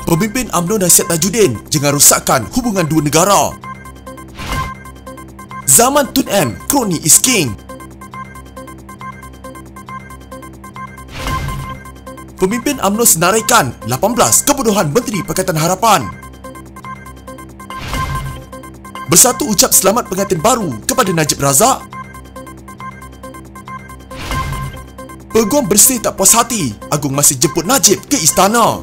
Pemimpin UMNO nasihat Tajudin jangan rosakkan hubungan dua negara. Zaman Tun M, kroni is king. Pemimpin UMNO senaraikan 18 kebodohan Menteri Pakatan Harapan. Bersatu ucap selamat pengantin baru kepada Najib Razak. Peguam bersih tak puas hati, Agung masih jemput Najib ke istana.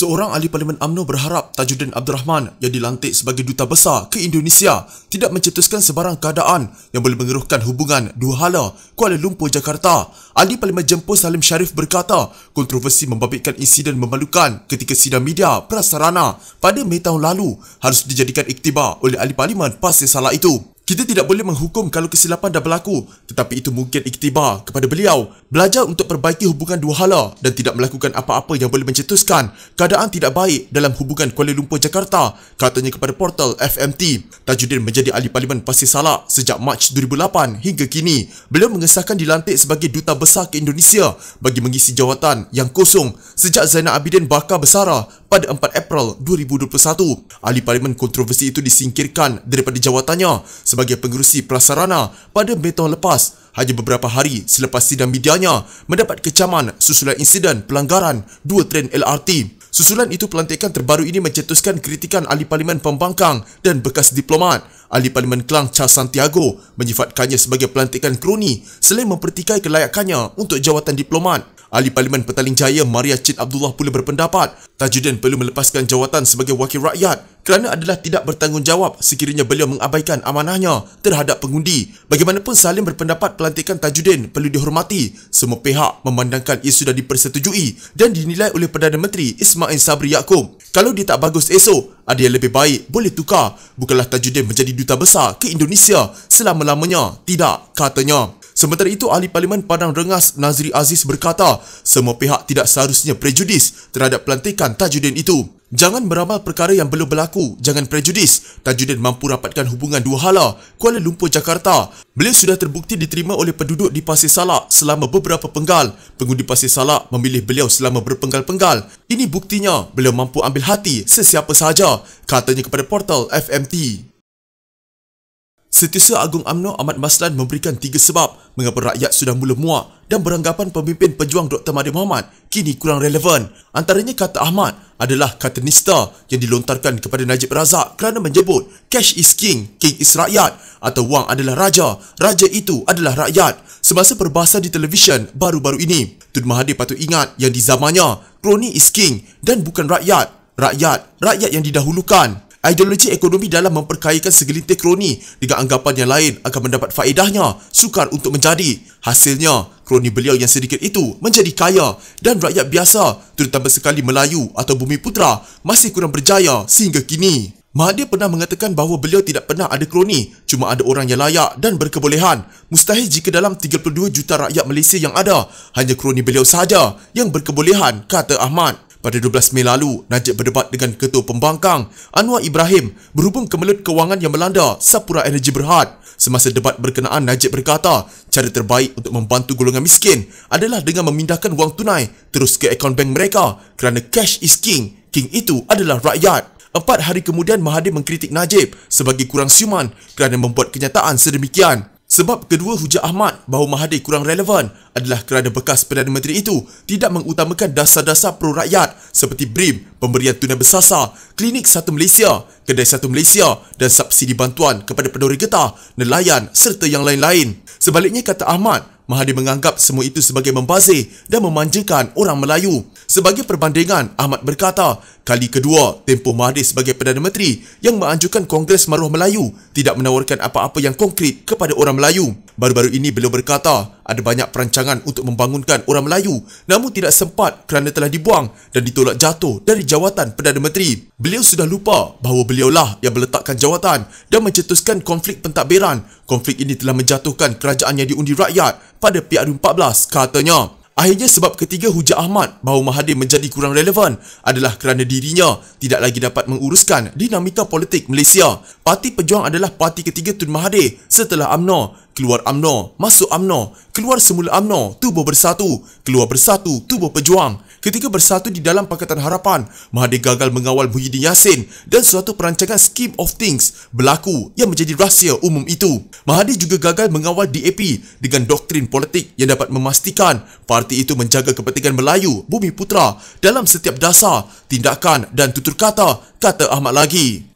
Seorang ahli Parlimen UMNO berharap Tajudin Abdul Rahman yang dilantik sebagai Duta Besar ke Indonesia tidak mencetuskan sebarang keadaan yang boleh mengeruhkan hubungan dua hala Kuala Lumpur Jakarta. Ahli Parlimen Jempol Salim Sharif berkata, kontroversi membabitkan insiden memalukan ketika sidang media prasarana pada Mei tahun lalu harus dijadikan iktibar oleh ahli Parlimen Pasir Salak itu. Kita tidak boleh menghukum kalau kesilapan dah berlaku, tetapi itu mungkin iktibar kepada beliau belajar untuk perbaiki hubungan dua hala dan tidak melakukan apa-apa yang boleh mencetuskan keadaan tidak baik dalam hubungan Kuala Lumpur Jakarta, katanya kepada portal FMT. Tajudin menjadi ahli Parlimen Pasir Salak sejak Mac 2008 hingga kini. Beliau mengesahkan dilantik sebagai Duta Besar ke Indonesia bagi mengisi jawatan yang kosong sejak Zainal Abidin Bakar bersara pada 4 April 2021. Ahli Parlimen kontroversi itu disingkirkan daripada jawatannya sebagai pengerusi prasarana pada Mei tahun lepas, hanya beberapa hari selepas sidang medianya mendapat kecaman susulan insiden pelanggaran 2 tren LRT. Susulan itu pelantikan terbaru ini mencetuskan kritikan ahli Parlimen Pembangkang dan bekas diplomat. Ahli Parlimen Klang Charles Santiago menyifatkannya sebagai pelantikan kroni selain mempertikai kelayakannya untuk jawatan diplomat. Ahli Parlimen Petaling Jaya Maria Chin Abdullah pula berpendapat Tajudin perlu melepaskan jawatan sebagai wakil rakyat kerana adalah tidak bertanggungjawab sekiranya beliau mengabaikan amanahnya terhadap pengundi. Bagaimanapun Salim berpendapat pelantikan Tajudin perlu dihormati. Semua pihak memandangkan ia sudah dipersetujui dan dinilai oleh Perdana Menteri Ismail Sabri Yaakob. Kalau dia tak bagus esok, ada yang lebih baik boleh tukar. Bukanlah Tajudin menjadi Duta Besar ke Indonesia selama-lamanya. Tidak, katanya. Sementara itu, ahli Parlimen Padang Rengas Nazri Aziz berkata, semua pihak tidak seharusnya prejudis terhadap pelantikan Tajudin itu. Jangan meramal perkara yang belum berlaku, jangan prejudis. Tajudin mampu rapatkan hubungan dua hala Kuala Lumpur Jakarta. Beliau sudah terbukti diterima oleh penduduk di Pasir Salak selama beberapa penggal. Pengundi Pasir Salak memilih beliau selama berpenggal-penggal. Ini buktinya beliau mampu ambil hati sesiapa sahaja, katanya kepada portal FMT. Setiausaha Agung UMNO Ahmad Maslan memberikan 3 sebab mengapa rakyat sudah mula muak dan beranggapan pemimpin pejuang Dr. Mahathir Mohamad kini kurang relevan. Antaranya, kata Ahmad, adalah kata nista yang dilontarkan kepada Najib Razak kerana menyebut cash is king, king is rakyat, atau wang adalah raja, raja itu adalah rakyat. Semasa berbahasa di televisyen baru-baru ini, Tun Mahathir patut ingat yang di zamannya kroni is king dan bukan rakyat. Rakyat yang didahulukan. Ideologi ekonomi dalam memperkayakan segelintir kroni dengan anggapan yang lain akan mendapat faedahnya sukar untuk menjadi. Hasilnya, kroni beliau yang sedikit itu menjadi kaya dan rakyat biasa, terutama sekali Melayu atau Bumi Putra, masih kurang berjaya sehingga kini. Mahathir pernah mengatakan bahawa beliau tidak pernah ada kroni, cuma ada orang yang layak dan berkebolehan. Mustahil jika dalam 32 juta rakyat Malaysia yang ada, hanya kroni beliau sahaja yang berkebolehan, kata Ahmad. Pada 12 Mei lalu, Najib berdebat dengan Ketua Pembangkang Anwar Ibrahim berhubung kemelut kewangan yang melanda Sapura Energy Berhad. Semasa debat berkenaan, Najib berkata cara terbaik untuk membantu golongan miskin adalah dengan memindahkan wang tunai terus ke akaun bank mereka kerana cash is king, king itu adalah rakyat. 4 hari kemudian, Mahathir mengkritik Najib sebagai kurang siuman kerana membuat kenyataan sedemikian. Sebab kedua hujah Ahmad bahawa Mahathir kurang relevan adalah kerana bekas Perdana Menteri itu tidak mengutamakan dasar-dasar pro rakyat seperti BRIM, pemberian tunai bersasar, Klinik Satu Malaysia, Kedai Satu Malaysia dan subsidi bantuan kepada penduri getah, nelayan serta yang lain-lain. Sebaliknya, kata Ahmad, Mahathir menganggap semua itu sebagai membazir dan memanjakan orang Melayu. Sebagai perbandingan, Ahmad berkata, kali kedua tempoh Mahathir sebagai Perdana Menteri yang menganjurkan Kongres Maruah Melayu tidak menawarkan apa-apa yang konkret kepada orang Melayu. Baru-baru ini beliau berkata, ada banyak perancangan untuk membangunkan orang Melayu namun tidak sempat kerana telah dibuang dan ditolak jatuh dari jawatan Perdana Menteri. Beliau sudah lupa bahawa beliaulah yang meletakkan jawatan dan mencetuskan konflik pentadbiran. Konflik ini telah menjatuhkan kerajaan yang diundi rakyat pada PRU 14, katanya. Akhirnya sebab ketiga hujah Ahmad bahawa Mahathir menjadi kurang relevan adalah kerana dirinya tidak lagi dapat menguruskan dinamika politik Malaysia. Parti Pejuang adalah parti ketiga Tun Mahathir setelah UMNO. Keluar UMNO, masuk UMNO, keluar semula UMNO, tubuh bersatu, keluar bersatu, tubuh Pejuang. Ketika bersatu di dalam Pakatan Harapan, Mahathir gagal mengawal Muhyiddin Yassin dan suatu perancangan scheme of things berlaku yang menjadi rahsia umum itu. Mahathir juga gagal mengawal DAP dengan doktrin politik yang dapat memastikan parti itu menjaga kepentingan Melayu, Bumi Putera dalam setiap dasar, tindakan dan tutur kata, kata Ahmad lagi.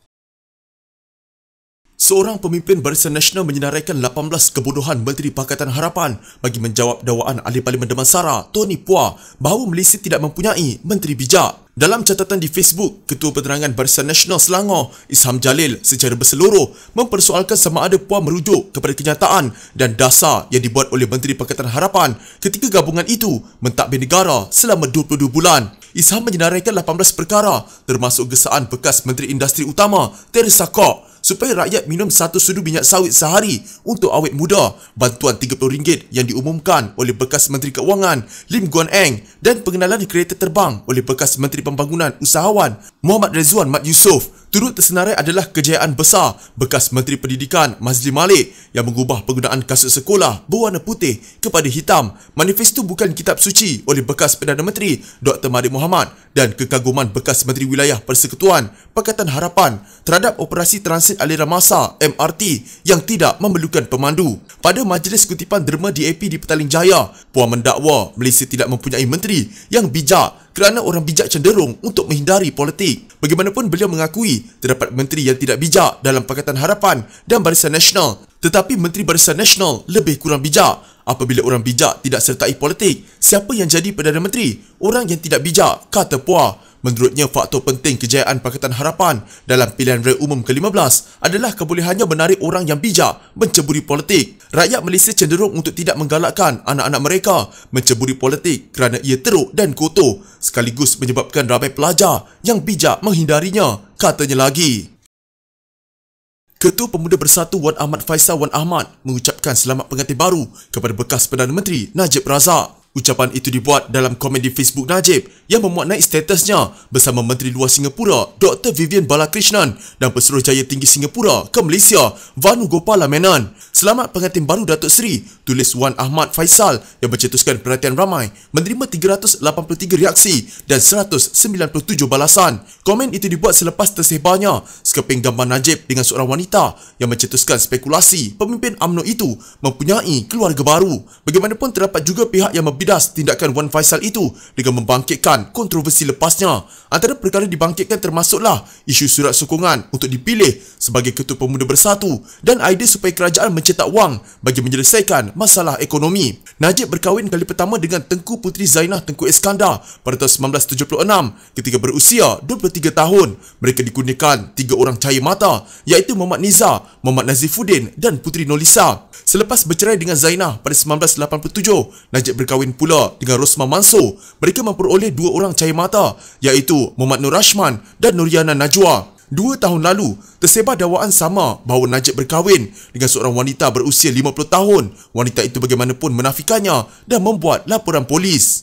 Seorang pemimpin Barisan Nasional menyenaraikan 18 kebodohan Menteri Pakatan Harapan bagi menjawab dakwaan Ahli Parlimen Damansara, Tony Phua, bahawa Malaysia tidak mempunyai menteri bijak. Dalam catatan di Facebook, Ketua Penerangan Barisan Nasional Selangor, Isham Jalil, secara berseluruh mempersoalkan sama ada Phua merujuk kepada kenyataan dan dasar yang dibuat oleh Menteri Pakatan Harapan ketika gabungan itu mentadbir negara selama 22 bulan. Isham menyenaraikan 18 perkara termasuk gesaan bekas Menteri Industri Utama, Teresa Kok, supaya rakyat minum 1 sudu minyak sawit sehari untuk awet muda, bantuan RM30 yang diumumkan oleh bekas Menteri Keuangan Lim Guan Eng dan pengenalan kereta terbang oleh bekas Menteri Pembangunan Usahawan Muhammad Rizwan Mat Yusof. Turut tersenarai adalah kejayaan besar bekas Menteri Pendidikan Mazli Malik yang mengubah penggunaan kasut sekolah berwarna putih kepada hitam, manifesto bukan kitab suci oleh bekas Perdana Menteri Dr. Mahathir Mohamad dan kekaguman bekas Menteri Wilayah Persekutuan Pakatan Harapan terhadap operasi transit aliran massa MRT yang tidak memerlukan pemandu. Pada majlis kutipan derma DAP di Petaling Jaya, Puan mendakwa Malaysia tidak mempunyai menteri yang bijak kerana orang bijak cenderung untuk menghindari politik. Bagaimanapun beliau mengakui terdapat menteri yang tidak bijak dalam Pakatan Harapan dan Barisan Nasional, tetapi Menteri Barisan Nasional lebih kurang bijak. Apabila orang bijak tidak sertai politik, siapa yang jadi Perdana Menteri? Orang yang tidak bijak, kata Phua. Menurutnya, faktor penting kejayaan Pakatan Harapan dalam pilihan raya umum ke-15 adalah kebolehannya menarik orang yang bijak menceburi politik. Rakyat Malaysia cenderung untuk tidak menggalakkan anak-anak mereka menceburi politik kerana ia teruk dan kotor, sekaligus menyebabkan ramai pelajar yang bijak menghindarinya, katanya lagi. Ketua Pemuda Bersatu Wan Ahmad Faisal Wan Ahmad mengucapkan selamat pengantin baru kepada bekas Perdana Menteri Najib Razak. Ucapan itu dibuat dalam komen di Facebook Najib yang memuat naik statusnya bersama Menteri Luar Singapura Dr. Vivian Balakrishnan dan Pesuruhjaya Tinggi Singapura ke Malaysia Vanu Gopala Menon. Selamat pengantin baru Datuk Seri, tulis Wan Ahmad Faisal yang mencetuskan perhatian ramai, menerima 383 reaksi dan 197 balasan. Komen itu dibuat selepas tersebarnya sekeping gambar Najib dengan seorang wanita yang mencetuskan spekulasi pemimpin UMNO itu mempunyai keluarga baru. Bagaimanapun terdapat juga pihak yang membidas tindakan Wan Faisal itu dengan membangkitkan kontroversi lepasnya. Antara perkara dibangkitkan termasuklah isu surat sokongan untuk dipilih sebagai Ketua Pemuda Bersatu dan idea supaya kerajaan mencetak wang bagi menyelesaikan masalah ekonomi. Najib berkahwin kali pertama dengan Tengku Puteri Zainah Tengku Iskandar pada tahun 1976 ketika berusia 23 tahun. Mereka dikurniakan 3 orang cahaya mata iaitu Muhammad Nizar, Muhammad Nazifuddin dan Puteri Nolisa. Selepas bercerai dengan Zainah pada 1987, Najib berkahwin pula dengan Rosmah Mansor. Mereka memperoleh 2 orang cahaya mata iaitu Muhammad Nur Rashman dan Nuriana Najwa. 2 tahun lalu, tersebar dakwaan sama bahawa Najib berkahwin dengan seorang wanita berusia 50 tahun. Wanita itu bagaimanapun menafikannya dan membuat laporan polis.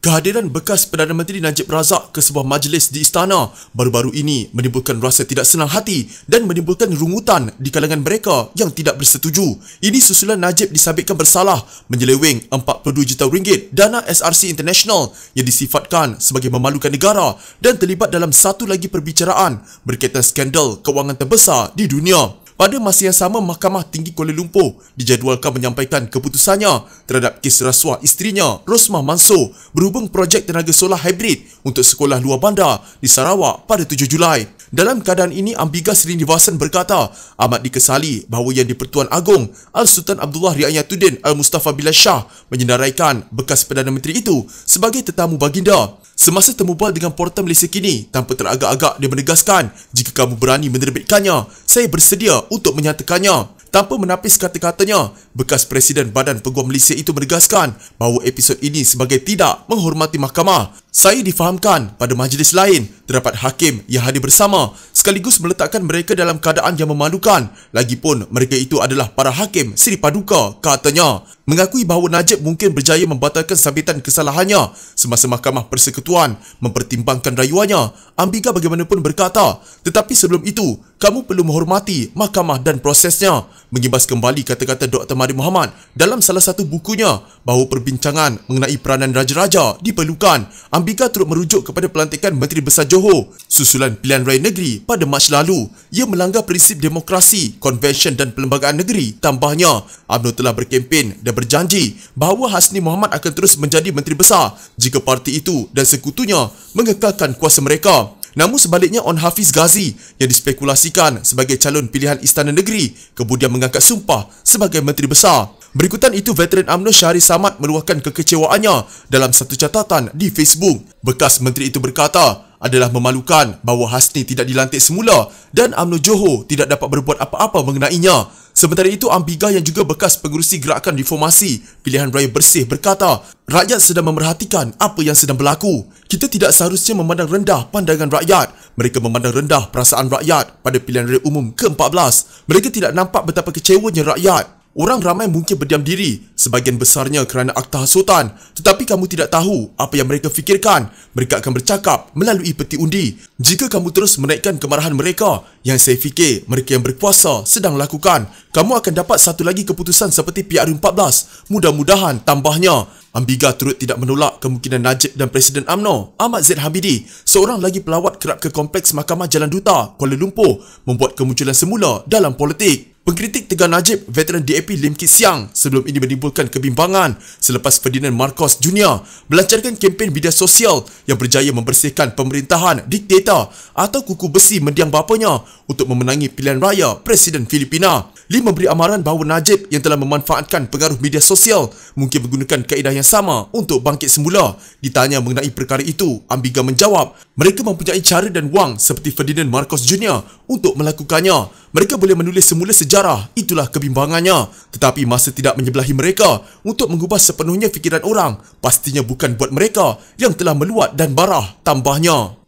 Kehadiran bekas Perdana Menteri Najib Razak ke sebuah majlis di istana baru-baru ini menimbulkan rasa tidak senang hati dan menimbulkan rungutan di kalangan mereka yang tidak bersetuju. Ini susulan Najib disabitkan bersalah menyeleweng RM42 juta dana SRC International yang disifatkan sebagai memalukan negara dan terlibat dalam satu lagi perbicaraan berkaitan skandal kewangan terbesar di dunia. Pada masa yang sama, Mahkamah Tinggi Kuala Lumpur dijadualkan menyampaikan keputusannya terhadap kes rasuah isterinya, Rosmah Mansor, berhubung projek tenaga solar hybrid untuk sekolah luar bandar di Sarawak pada 7 Julai. Dalam keadaan ini, Ambiga Srinivasan berkata amat dikesali bahawa Yang di-Pertuan Agong Al-Sultan Abdullah Riayatuddin Al-Mustafa Bilal Shah menyenaraikan bekas Perdana Menteri itu sebagai tetamu baginda. Semasa temubual dengan Portal Malaysia Kini, tanpa teragak-agak dia menegaskan, jika kamu berani menerbitkannya, saya bersedia untuk menyatakannya. Tanpa menapis kata-katanya, bekas Presiden Badan Peguam Malaysia itu menegaskan bahawa episod ini sebagai tidak menghormati mahkamah. Saya difahamkan pada majlis lain terdapat hakim yang hadir bersama sekaligus meletakkan mereka dalam keadaan yang memalukan. Lagipun mereka itu adalah para hakim Sri Paduka, katanya. Mengakui bahawa Najib mungkin berjaya membatalkan sabitan kesalahannya semasa Mahkamah Persekutuan mempertimbangkan rayuannya, Ambiga bagaimanapun berkata, tetapi sebelum itu, kamu perlu menghormati mahkamah dan prosesnya. Mengimbas kembali kata-kata Dr. Mahathir Mohamad dalam salah satu bukunya bahawa perbincangan mengenai peranan raja-raja diperlukan, Ambiga turut merujuk kepada pelantikan Menteri Besar Johor susulan pilihan raya negeri pada Mac lalu. Ia melanggar prinsip demokrasi, konvensyen dan perlembagaan negeri. Tambahnya, UMNO telah berkempen dan berjanji bahawa Hasni Mohamad akan terus menjadi Menteri Besar jika parti itu dan sekutunya mengekalkan kuasa mereka. Namun sebaliknya, On Hafiz Ghazi yang dispekulasikan sebagai calon pilihan Istana Negeri kemudian mengangkat sumpah sebagai Menteri Besar. Berikutan itu, veteran UMNO Syahri Samad meluahkan kekecewaannya dalam satu catatan di Facebook. Bekas menteri itu berkata, adalah memalukan bahawa Hasni tidak dilantik semula dan UMNO Johor tidak dapat berbuat apa-apa mengenainya. Sementara itu, Ambiga yang juga bekas pengerusi Gerakan Reformasi Pilihan Raya Bersih berkata, rakyat sedang memerhatikan apa yang sedang berlaku. Kita tidak seharusnya memandang rendah pandangan rakyat. Mereka memandang rendah perasaan rakyat pada pilihan raya umum ke-14. Mereka tidak nampak betapa kecewanya rakyat. Orang ramai mungkin berdiam diri, sebahagian besarnya kerana akta hasutan. Tetapi kamu tidak tahu apa yang mereka fikirkan. Mereka akan bercakap melalui peti undi. Jika kamu terus menaikkan kemarahan mereka, yang saya fikir mereka yang berkuasa sedang lakukan, kamu akan dapat satu lagi keputusan seperti PRU14. Mudah-mudahan, tambahnya. Ambiga turut tidak menolak kemungkinan Najib dan Presiden UMNO, Ahmad Zaid Hamidi, seorang lagi pelawat kerap ke Kompleks Mahkamah Jalan Duta, Kuala Lumpur, membuat kemunculan semula dalam politik. Pengkritik tegar Najib, veteran DAP Lim Kit Siang, sebelum ini menimbulkan kebimbangan selepas Ferdinand Marcos Jr. melancarkan kempen media sosial yang berjaya membersihkan pemerintahan diktator atau kuku besi mendiang bapanya untuk memenangi pilihan raya Presiden Filipina. Lim memberi amaran bahawa Najib yang telah memanfaatkan pengaruh media sosial mungkin menggunakan kaedah yang sama untuk bangkit semula. Ditanya mengenai perkara itu, Ambiga menjawab, mereka mempunyai cara dan wang seperti Ferdinand Marcos Jr. untuk melakukannya. Mereka boleh menulis semula sejarah, itulah kebimbangannya. Tetapi masa tidak menyebelahi mereka untuk mengubah sepenuhnya fikiran orang. Pastinya bukan buat mereka yang telah meluat dan barah, tambahnya.